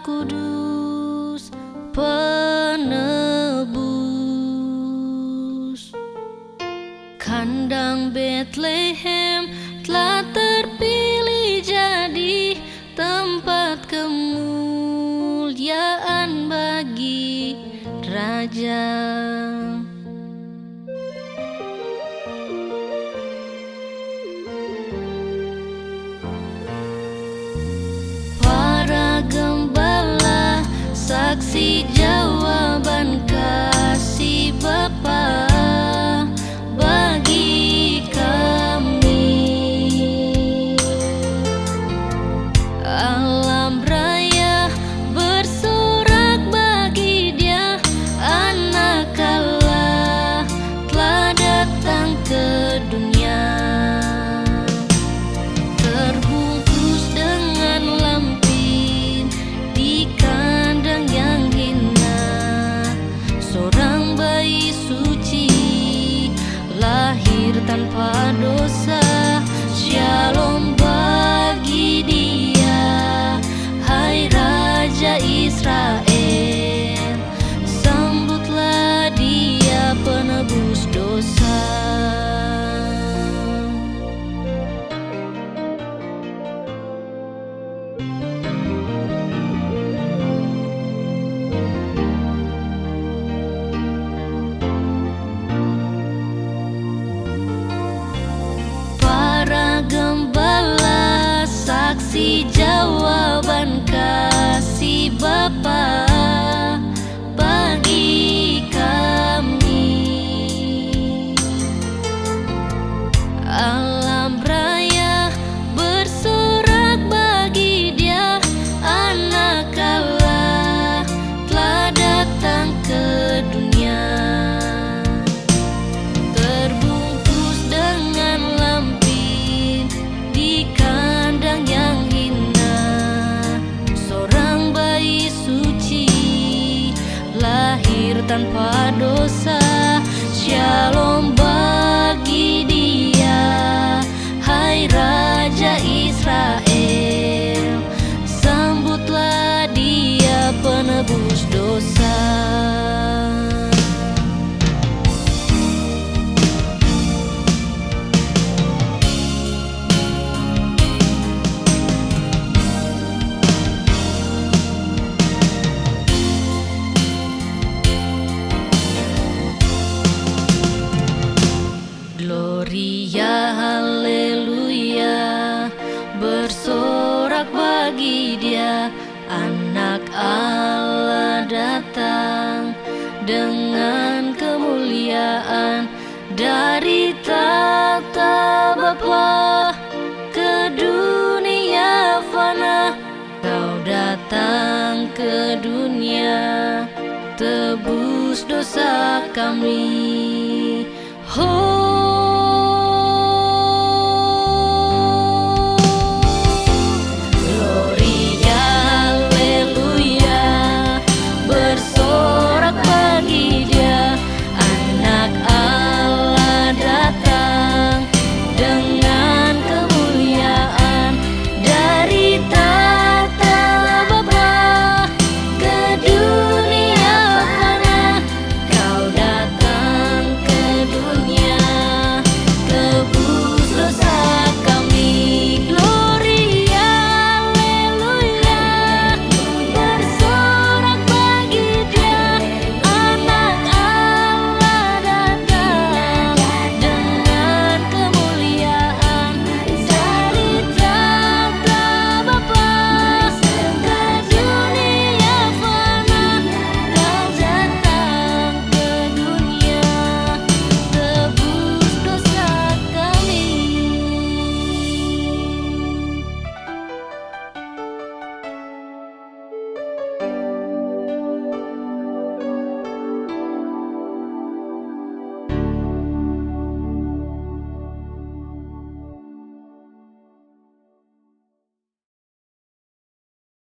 Kudus penebus. Kandang Betlehem telah terpilih jadi tempat kemuliaan bagi Raja. Para gembala saksi jawaban kasih Bapa bagi kami. Alam raya bersorak bagi Dia, Anak Allah telah datang ke dunia. Terbungkus dengan lampin di kandang yang hina, seorang bayi suci lahir tanpa dosa. Shalom bagi Dia, hai Raja Israel, sambutlah Dia penebus dosa. Gembala saksi jawaban kasih Bapa bagi kami. Alam raya bersorak bagi Dia, Anak Allah telah datang ke dunia. Terbungkus dengan lampin di kandang yang hina, seorang bayi suci lahir tanpa dosa. Shalom bagi Dia, hai Raja Israel, sambutlah Dia penebus dosa. Gloria haleluya, bersorak bagi Dia, Anak Allah datang dengan kemuliaan dari tahta Bapa ke dunia fana. Kau datang ke dunia, tebus dosa kami. Oh